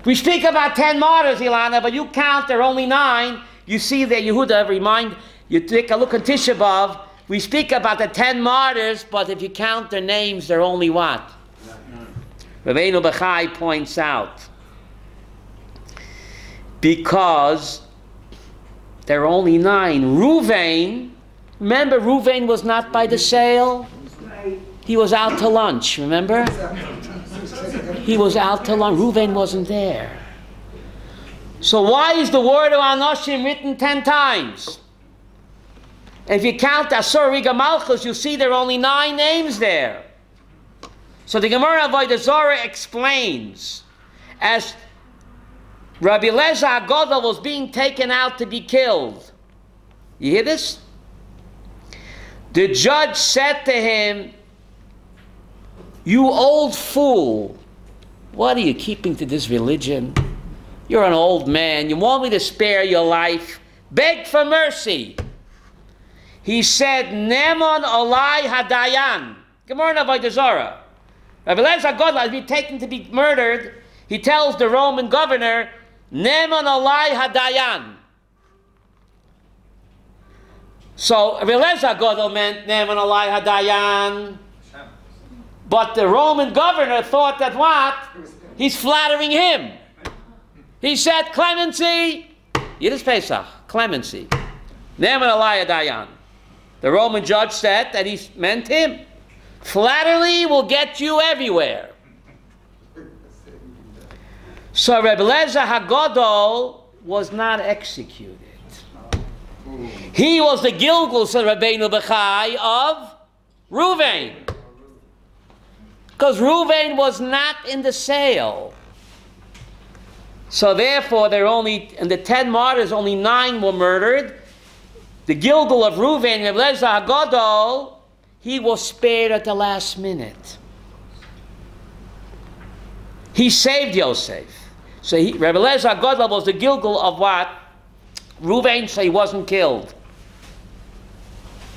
We speak about 10 martyrs, Ilana, but you count, there are only 9. You see there, Yehuda, you take a look at Tisha B'Av, we speak about the 10 martyrs, but if you count their names, they're only what? Rabbeinu Bechai points out, because there are only 9. Ruvain, remember Ruvain was not by the sale? He was out to lunch, remember? He was out to lunch. Ruvain wasn't there. So why is the word of Anoshim written 10 times? And if you count Asur Riga Malchus, you see there are only 9 names there. So the Gemara of Avodah Zarah explains, as Rabbi Eliezer Hagadol was being taken out to be killed. You hear this? The judge said to him, you old fool, what are you keeping to this religion? You're an old man. You want me to spare your life? Beg for mercy. He said, Nemon Olai Hadayan. Gemara of Avodah Zarah. Rabbi Eliezer Hagadol has been taken to be murdered. He tells the Roman governor, Nemon Olai Hadayan. So Eliezer Gadol meant Ne'eman Alai Hadayan. But the Roman governor thought that what? He's flattering him. He said, clemency. Yiddish Pesach, clemency. Ne'eman Alai Hadayan. The Roman judge said that he meant him. Flattery will get you everywhere. So Reb Eliezer HaGadol was not executed. He was the Gilgul, said Rabbeinu Bechai, of Ruvain. Because Ruvain was not in the sale. So therefore, in the 10 martyrs, only 9 were murdered. The Gilgul of Ruvain, Reb Eliezer HaGadol, he was spared at the last minute. He saved Yosef. So Reb Eliezer HaGadol was the Gilgul of what? Ruvain, so he wasn't killed.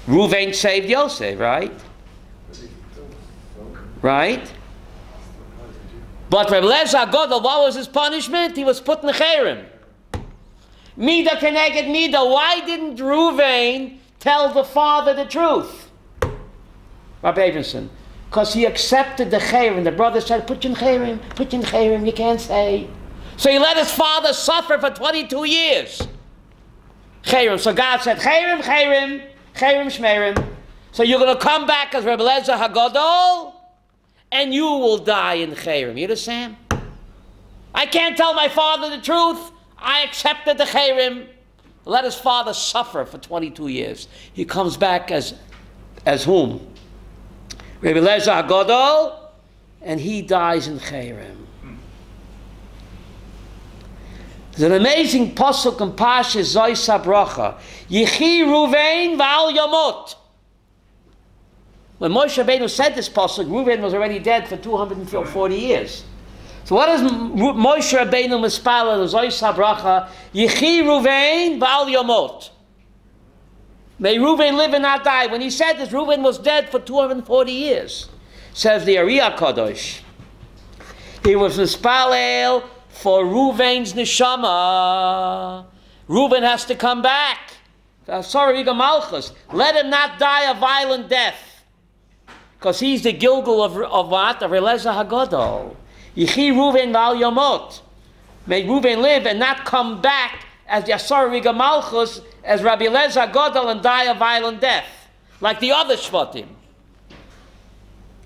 Ruvain saved Yosef, right? Right? But Reb Eliezer HaGadol, what was his punishment? He was put in the cherem. Mida keneged Mida. Why didn't Ruvain tell the father the truth? Rabbi Abramson. Because he accepted the cherem. The brother said, put you in cherem, you can't say. So he let his father suffer for 22 years. Cherem. So God said, cherem, shmerim. So you're going to come back as Reb Eliezer HaGadol, and you will die in cherem. You understand? I can't tell my father the truth. I accepted the cherem. Let his father suffer for 22 years. He comes back as whom? Reb Eliezer HaGadol, and he dies in cherem. There's an amazing pasuk in Pasha Zois HaBracha. Yechi Ruvain v'al yamot. When Moshe Rabbeinu said this pasuk, Ruvain was already dead for 240 years. So what does Moshe Rabbeinu mispal in Zois HaBracha? Yechi Ruvain v'al yamot. May Ruvain live and not die. When he said this, Ruvain was dead for 240 years. Says the Ariyah Kadosh. He was mispalel for Ruvain's neshama. Reuben has to come back. Sorry, Malchus. Let him not die a violent death. Because he's the Gilgul of what? Of Eliezer HaGadol. Yechi Reuven v'al yamot. May Reuven live and not come back as Yasar Riga Malchus, as Rabbi Eliezer HaGadol, and die a violent death. Like the other Shvatim,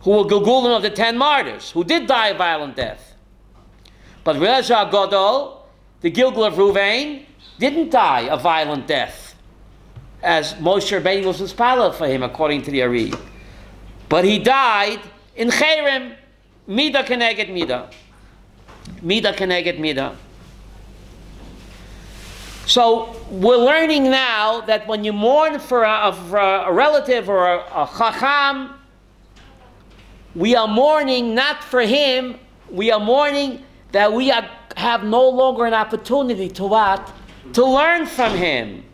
who were Gilgulim of the 10 martyrs, who did die a violent death. But Eliezer HaGadol, the Gilgul of Ruvain, didn't die a violent death, as Moshe Rabbeinu was mispalel for him, according to the Ari. But he died in cherem, Mida keneged Mida. Mida keneged Mida. So we're learning now that when you mourn for a relative or a chacham, we are mourning not for him, we are mourning that we have no longer an opportunity to what? To learn from him.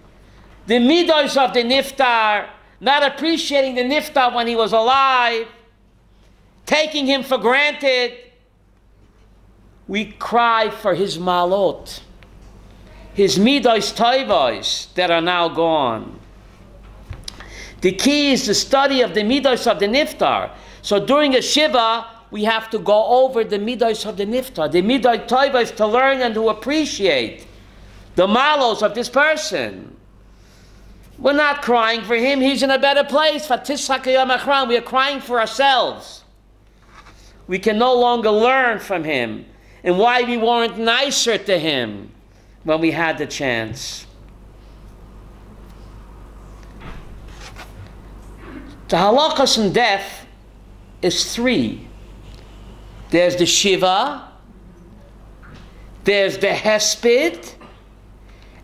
The midos of the niftar, not appreciating the niftar when he was alive, taking him for granted. We cry for his malot, his midos toivos that are now gone. The key is the study of the midos of the niftar. So during a shiva, we have to go over the midos of the niftar, the midos toivos, to learn and to appreciate the malos of this person. We're not crying for him. He's in a better place. We are crying for ourselves. We can no longer learn from him and why we weren't nicer to him when we had the chance. The halachas in death is 3. There's the Shiva, there's the Hesped,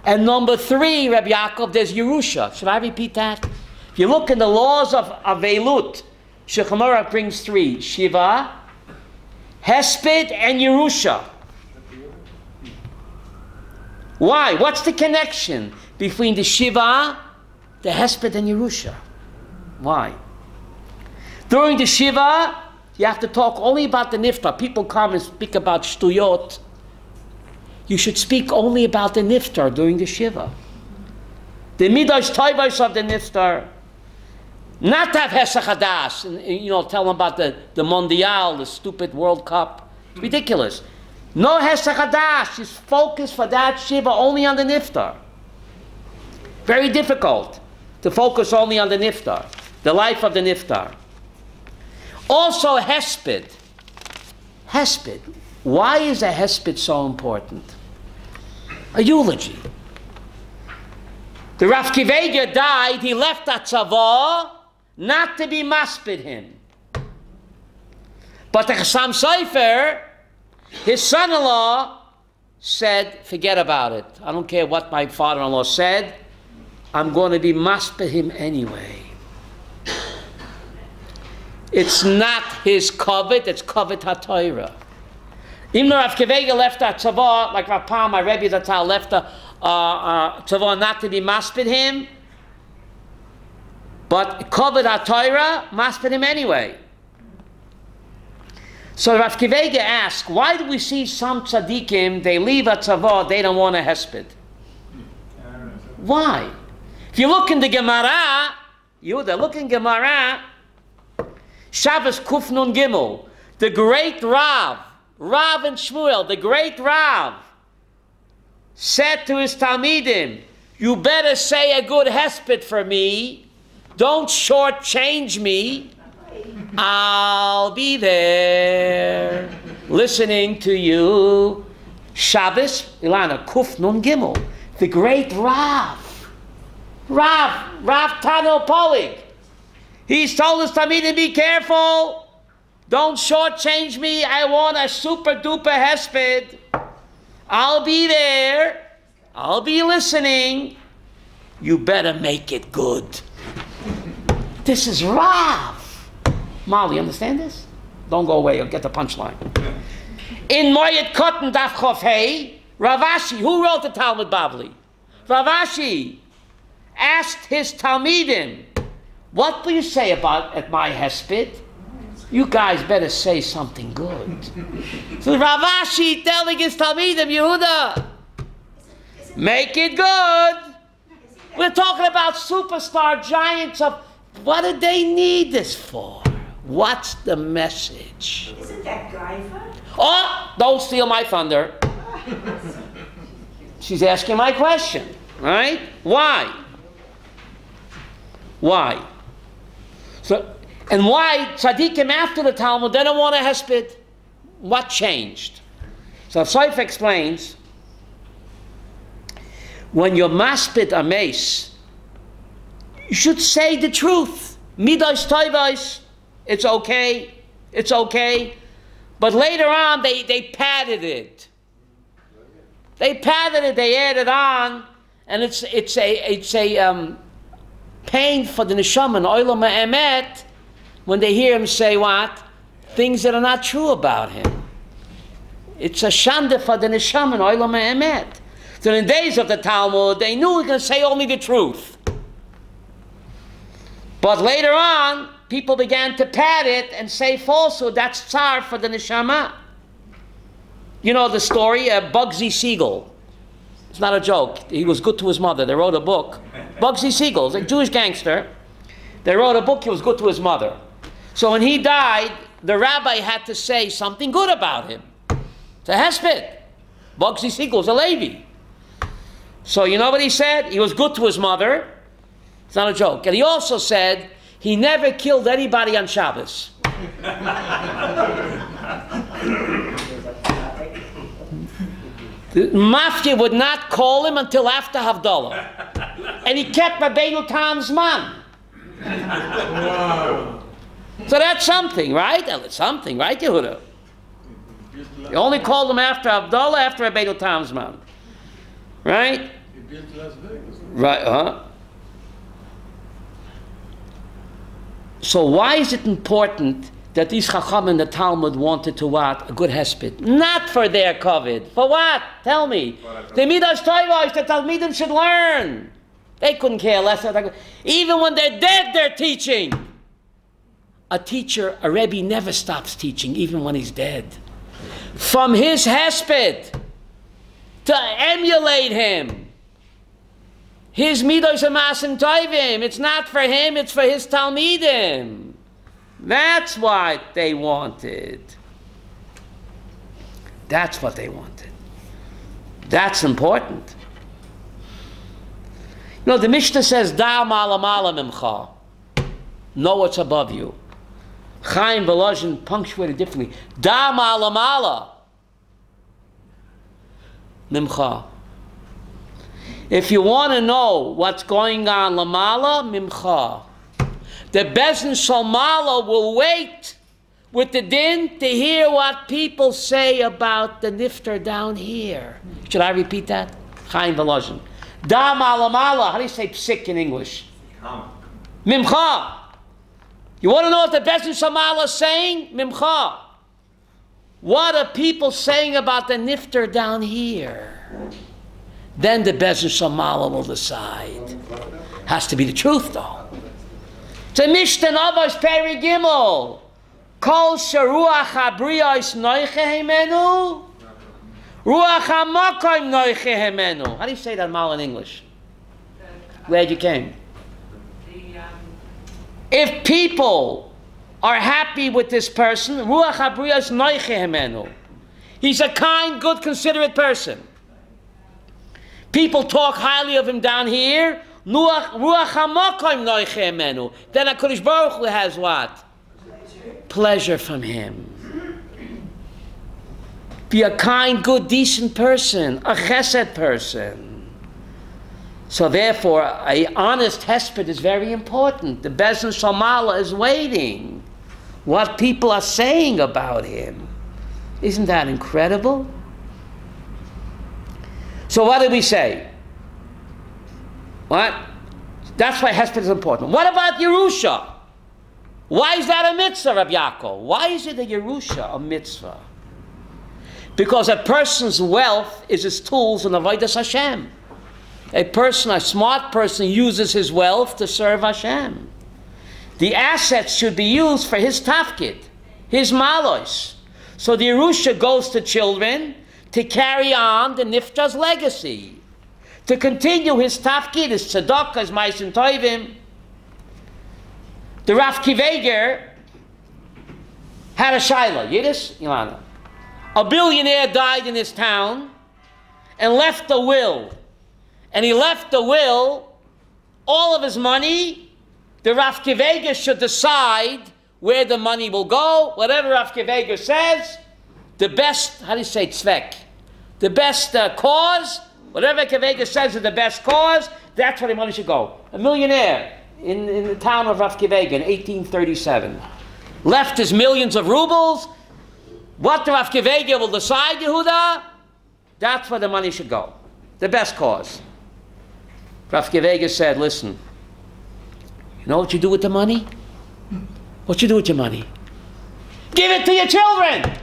and number 3, Rabbi Yaakov, there's Yerusha. Should I repeat that? If you look in the laws of Avelut, Shulchan Aruch brings 3. Shiva, Hesped, and Yerusha. Why? What's the connection between the Shiva, the Hesped, and Yerusha? Why? During the Shiva, you have to talk only about the niftar. People come and speak about shtuyot. You should speak only about the niftar during the Shiva. The midos toivos of the niftar. Not to have Hesach Hadash, and tell them about the Mondial, the stupid World Cup. It's ridiculous. No Hesach Hadash. Just focus for that Shiva only on the niftar. Very difficult to focus only on the niftar, the life of the niftar. Also Hesped. Hesped. Why is a Hesped so important? A eulogy. The Rav Sprecher died, he left a tzavah not to be maspid him. But the Chassam Sofer, his son-in-law, said, forget about it. I don't care what my father-in-law said. I'm going to be maspid him anyway. It's not his covet, it's covet HaTorah. Even though Rav Sprecher left a tzavah, like Rav Pam, my Rebbe Zatzal left a tzavah not to be maspid him, but covet HaTorah, maspid him anyway. So Rav Sprecher asked, why do we see some tzaddikim, they leave a tzavah, they don't want a hesped? Why? If you look in the Gemara, look in Gemara, Shabbos Kuf Nun Gimel, the great Rav and Shmuel, the great Rav, said to his Talmidim, you better say a good hesped for me, don't shortchange me, I'll be there, listening to you. Shabbos, Ilana, Kuf Nun Gimel, the great Rav Tano Polig. He's told us to be careful. Don't shortchange me. I want a super duper hesped. I'll be there. I'll be listening. You better make it good. This is Rav. Molly, understand this? Don't go away. You'll get the punchline. In Moyed Cotton Daf Chof Hey, Rav Ashi, who wrote the Talmud Bavli? Rav Ashi asked his Talmidim, what will you say at my hesped? You guys better say something good. So Rav Ashi telling his Talmidim, Yehuda, make it good. We're talking about superstar giants of, what did they need this for? What's the message? Isn't that Greifer? Oh, don't steal my thunder. She's asking my question, right? Why? Why? So, and why tzaddikim after the Talmud, they don't want a hesped? What changed? So Seif explains, when you're maspid a mace, you should say the truth. Midas toivos, it's okay, it's okay. But later on, they padded it. They padded it, they added on, and it's a pain for the neshama and olam ha'emet when they hear him say what? Things that are not true about him. It's a shanda for the neshama and olam ha'emet. So in the days of the Talmud, they knew he was going to say only the truth. But later on, people began to pad it and say falsehood. That's tsar for the neshama. You know the story, Bugsy Siegel. It's not a joke. He was good to his mother. They wrote a book. Bugsy Siegel, a Jewish gangster. They wrote a book. He was good to his mother. So when he died, the rabbi had to say something good about him. It's a hesped. Bugsy Siegel's a Levi. So you know what he said? He was good to his mother. It's not a joke. And he also said he never killed anybody on Shabbos. The mafia would not call him until after Havdalah. And he kept Rabbeinu Tam's man. Wow. So that's something, right? It's something, right, Yehuda? You only called him after Havdalah, after Rabbeinu Tam's man. Right? He built Las Vegas. Right, So why is it important that these Chacham in the Talmud wanted to what? A good hesped. Not for their covet. For what? Tell me. The Midas Toivos, the Talmidim should learn. They couldn't care less. Even when they're dead, they're teaching. A teacher, a Rebbe, never stops teaching, even when he's dead. From his hesped, to emulate him. His midos and masim tovim. It's not for him, it's for his talmidim. That's what they wanted. That's what they wanted. That's important. You know, the Mishnah says, Da mala mala mimcha. Know what's above you. Chaim Volozhin punctuated differently. Da mala mala mimcha. If you want to know what's going on lamala, mimcha. The Bezin Shalmala will wait with the din to hear what people say about the nifter down here. Should I repeat that? Chaim Volozhin. Da mala mala. How do you say psik in English? Mimcha. You want to know what the Bezin Shalmala is saying? Mimcha. What are people saying about the nifter down here? Then the Bezin Shalmala will decide. Has to be the truth, though. It's a Mishnah Avos Peri Gimel. Kol sheruach habriyos noiche hemenu, ruach hamakom noiche hemenu. How do you say that mal in English? Glad you came. If people are happy with this person, ruach habriyos noiche hemenu. He's a kind, good, considerate person. People talk highly of him down here. Ruach hamakom noiche hemenu. Then HaKadosh Baruch Hu has what? Pleasure from him. Be a kind, good, decent person, a chesed person. So therefore, an honest hesped is very important. The Bezin Shalmala is waiting. What people are saying about him. Isn't that incredible? So what did we say? What? That's why hesped is important. What about Yerusha? Why is that a mitzvah, Rabbi Yaakov? Why is it a Yerusha, a mitzvah? Because a person's wealth is his tools in avodas Hashem. A person, a smart person, uses his wealth to serve Hashem. The assets should be used for his tafkid, his malos. So the Yerusha goes to children to carry on the nifta's legacy, to continue his tafkid, his tzedakah, his ma'asim tovim. The Rav Kiveger had a shaila, Yiddish, Ilana. A billionaire died in his town and left a will. And he left the will, all of his money. The Rav Kiveger should decide where the money will go. Whatever Rav Kiveger says, the best, how do you say tzvek? The best cause, whatever Kiveger says is the best cause, that's where the money should go. A millionaire in the town of Rav Kiveger in 1837 left his millions of rubles. What the Rav Kiveger will decide, Yehuda, that's where the money should go. The best cause. Rav Kiveger said, listen, you know what you do with the money? What you do with your money? Give it to your children!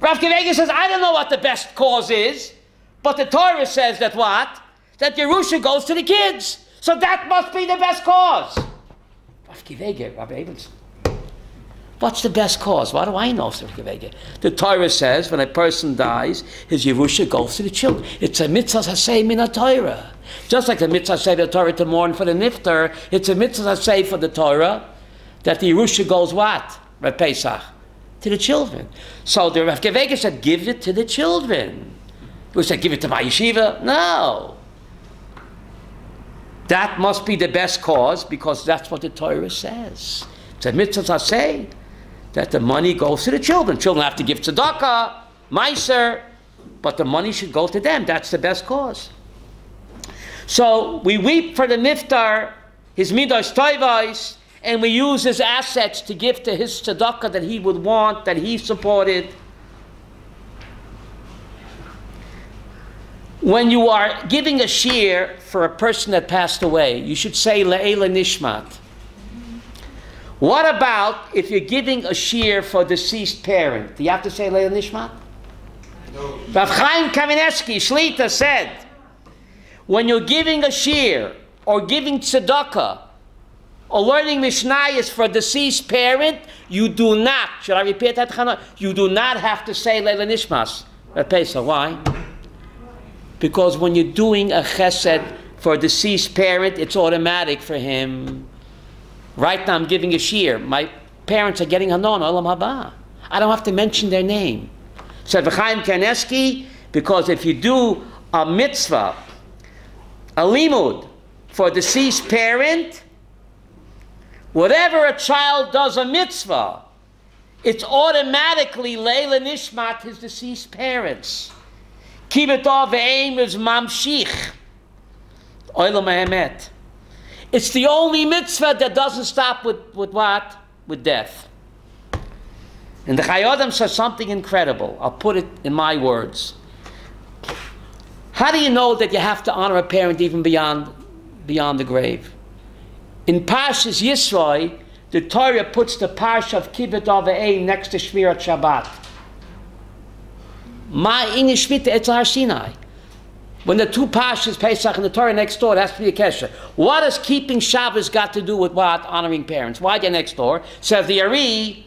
Rav Kiveger says, I don't know what the best cause is, but the Torah says that what? That Yerusha goes to the kids. So that must be the best cause. Rav Kiveger, Rabbi Abelson. What's the best cause? What do I know, Rav Kiveger? The Torah says when a person dies, his Yerusha goes to the children. It's a mitzvah hasei min Torah. Just like the mitzvah hasei the Torah to mourn for the nifter, it's a mitzvah hasei for the Torah that the Yerusha goes what? By Pesach. To the children. So the Rav Kiveger said, give it to the children. We said, give it to my yeshiva? No. That must be the best cause because that's what the Torah says. It's a mitzvah say that the money goes to the children. Children have to give tzedakah, meiser, but the money should go to them. That's the best cause. So we weep for the niftar, his midos toivos, and we use his assets to give to his tzedakah that he would want, that he supported. When you are giving a shear for a person that passed away, you should say le'ela nishmat. What about if you're giving a shear for a deceased parent? Do you have to say le'ela nishmat? No. Rav Chaim Kamenetsky, Shlita, said, when you're giving a shear or giving tzedakah or learning Mishnayos for a deceased parent, you do not, should I repeat that? You do not have to say le'ela nishmas. Why? Because when you're doing a chesed for a deceased parent, it's automatic for him. Right now I'm giving a shir. My parents are getting hanon, olam haba. I don't have to mention their name. Said V'chaim Kaneski, because if you do a mitzvah, a limud, for a deceased parent, whatever a child does a mitzvah, it's automatically Leila Nishmat, his deceased parents. Kibbutz ve'eim is mamshich. Olam ha'emet. It's the only mitzvah that doesn't stop with what? With death. And the Chayyim says something incredible. I'll put it in my words. How do you know that you have to honor a parent even beyond the grave? In Parshas Yisroi, the Torah puts the parsha of Kibbutz Aveim next to Shmirat Shabbat. Ma in Shmita Etzel Har Sinai. When the two parshas, Pesach and the Torah next door, it has to be a kesher. What has keeping Shabbos got to do with what? Honoring parents. Why they're next door? Says the Ari,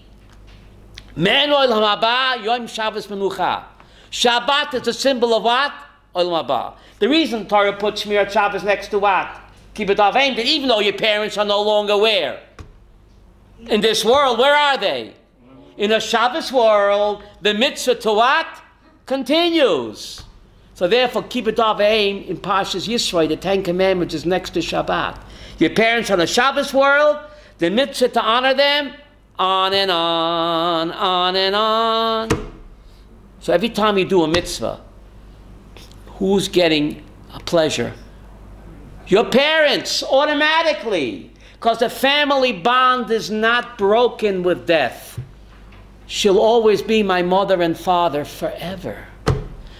Men Olam Haba Yom Shabbos Menucha. Shabbat is a symbol of what? Olam Haba. The reason the Torah puts Shmirat Shabbos next to what? Kibbutz Aveim, that even though your parents are no longer where? In this world, where are they? In a Shabbos world, the mitzvah to what? Continues. So therefore, Kibbutz Aveim in Parshas Yisroi, the Ten Commandments is next to Shabbat. Your parents are in a Shabbos world, the mitzvah to honor them, on and on, on and on. So every time you do a mitzvah, who's getting a pleasure? Your parents, automatically. Because the family bond is not broken with death. She'll always be my mother and father forever.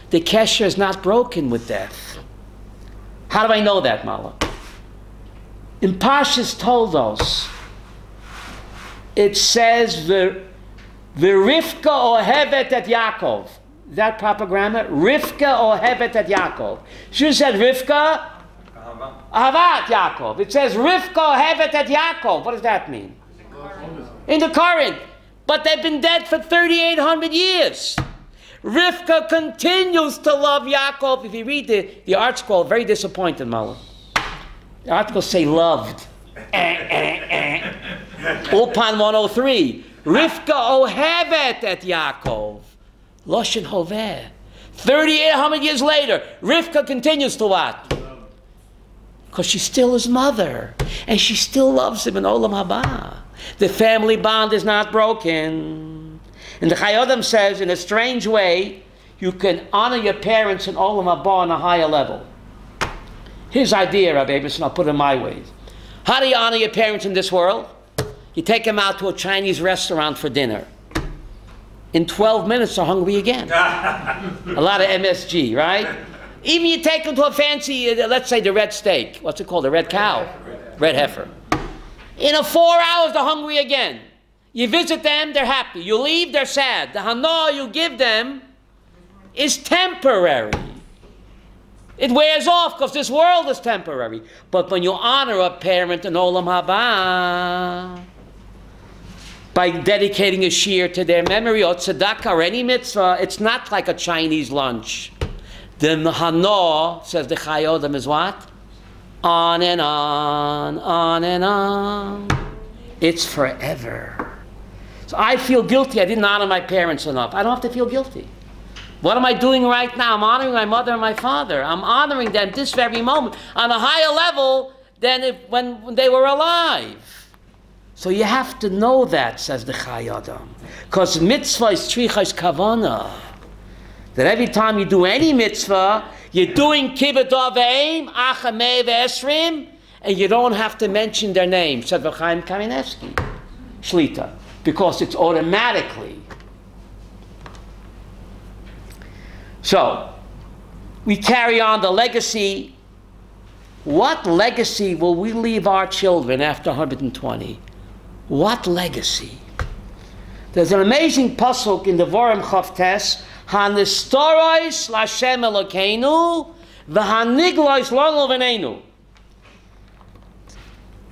The kesher is not broken with death. How do I know that, Mala? In Parshas Toldos, it says, the Rivka ohevet et Yaakov. Is that proper grammar? Rivka ohevet et Yaakov. She said Rivka, Ahavat Yaakov. It says Rivka ohevet et Yaakov. What does that mean? In the current. But they've been dead for 3,800 years. Rivka continues to love Yaakov. If you read the art scroll, very disappointed, Mullah. The articles say loved. Ulpan 103. Rivka ohevet et Yaakov. Loshen hoveh. 3,800 years later, Rivka continues to what? Because she's still his mother. And she still loves him in Olam Haba. The family bond is not broken. And the Chayyim says, in a strange way, you can honor your parents in Olam Haba on a higher level. His idea, Rabbi Abraham, I'll put it in my ways. How do you honor your parents in this world? You take them out to a Chinese restaurant for dinner. In 12 minutes, they're hungry again. A lot of MSG, right? Even you take them to a fancy, let's say the red steak. What's it called? The red cow? Red heifer. In 4 hours, they're hungry again. You visit them, they're happy. You leave, they're sad. The hana you give them is temporary. It wears off because this world is temporary. But when you honor a parent in Olam Haba, by dedicating a shir to their memory or tzedakah or any mitzvah, it's not like a Chinese lunch. The hana, says the Chayyim, is what? On and on, on and on. It's forever. So I feel guilty. I didn't honor my parents enough. I don't have to feel guilty. What am I doing right now? I'm honoring my mother and my father. I'm honoring them this very moment on a higher level than when they were alive. So you have to know that, says the Chayyim. Because mitzvah is trichas kavana. That every time you do any mitzvah, you're doing kibbutz aveim, achamei ve'esrim, and you don't have to mention their name, said V'chaim Kamenevsky, Shlita, because it's automatically. So, we carry on the legacy. What legacy will we leave our children after 120? What legacy? There's an amazing pasuk in the Vorim Chavtes, Hanistorois Lashem Elokeinu, v'haniglois Lolo V'neinu.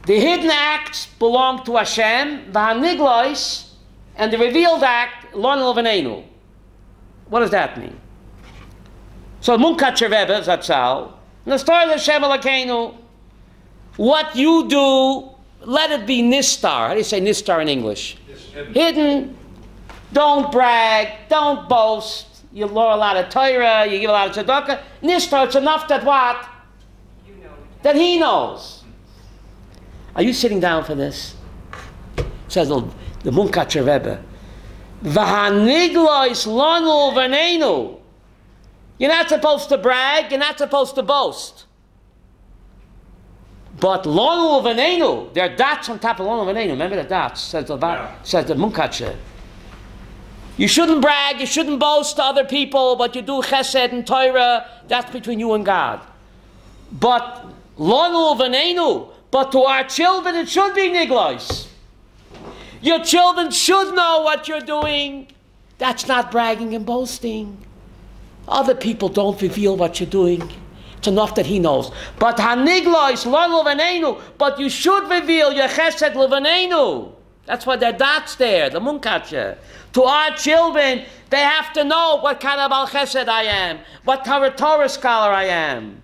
The hidden acts belong to Hashem, v'haniglois, and the revealed act, Lolo V'neinu. What does that mean? So Munkatcher Rebbe, Zatzal, Nestar L'Shem Elokeinu, what you do, let it be nistar. How do you say nistar in English? Hidden. Don't brag. Don't boast. You learn a lot of Torah. You give a lot of tzedakah. Nistar, it's enough that what? You know. That he knows. Are you sitting down for this? Says the Munkatcher Rebbe. V'haniglois lanu v'neinu. You're not supposed to brag. You're not supposed to boast. But lonu v'neinu, there are dots on top of lonu v'neinu. Remember the dots? Says the Munkatcher. You shouldn't brag, you shouldn't boast to other people, but you do chesed and Torah. That's between you and God. But lonu v'neinu, but to our children it should be niglois. Your children should know what you're doing. That's not bragging and boasting. Other people don't reveal what you're doing. It's enough that he knows. But haniglois lanu v'neinu, but you should reveal your chesed l'v'neinu. That's why there are dots there, the Munkatcher. To our children, they have to know what kind of al chesed I am, what kind of Torah scholar I am.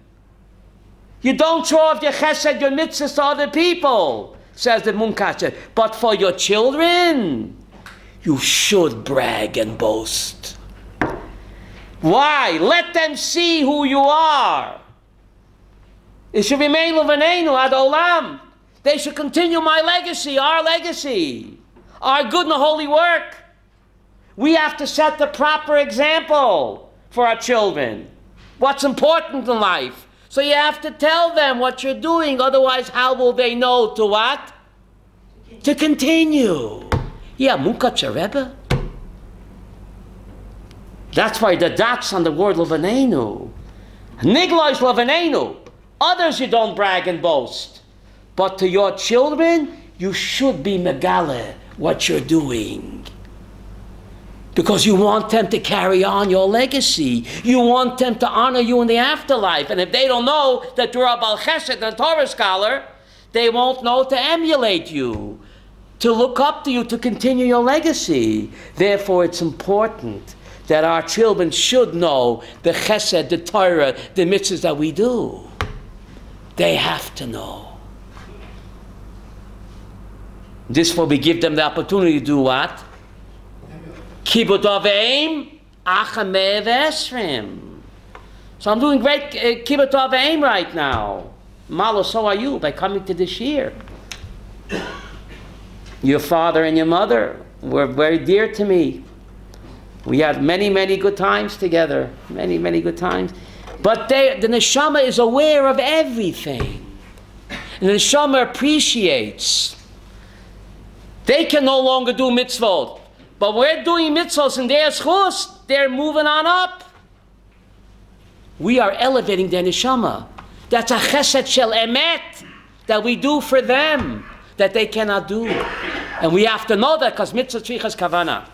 You don't show off your chesed, your mitzvahs to other people, says the Munkatcher. But for your children, you should brag and boast. Why? Let them see who you are. It should remain l'v'neinu ad olam. They should continue my legacy, our good and holy work. We have to set the proper example for our children. What's important in life. So you have to tell them what you're doing. Otherwise, how will they know to what? To continue. Yeah, Munkatcher Rebbe. That's why the dots on the word l'v'neinu. Niglois l'v'neinu. Others you don't brag and boast. But to your children, you should be megale what you're doing. Because you want them to carry on your legacy. You want them to honor you in the afterlife. And if they don't know that you're a Baal Chesed and a Torah scholar, they won't know to emulate you, to look up to you, to continue your legacy. Therefore, it's important that our children should know the Chesed, the Torah, the mitzvahs that we do. They have to know. This will we give them the opportunity to do what? Kibud Aveim, Achameh V'Esrim. So I'm doing great Kibud Aveim right now. Malo, so are you by coming to this year. Your father and your mother were very dear to me. We had many, many good times together. Many, many good times. But the neshama is aware of everything. And the neshama appreciates. They can no longer do mitzvot. But we're doing mitzvahs in their schus. They're moving on up. We are elevating their neshama. That's a chesed shel emet that we do for them that they cannot do. And we have to know that because mitzvah tzrichas kavana.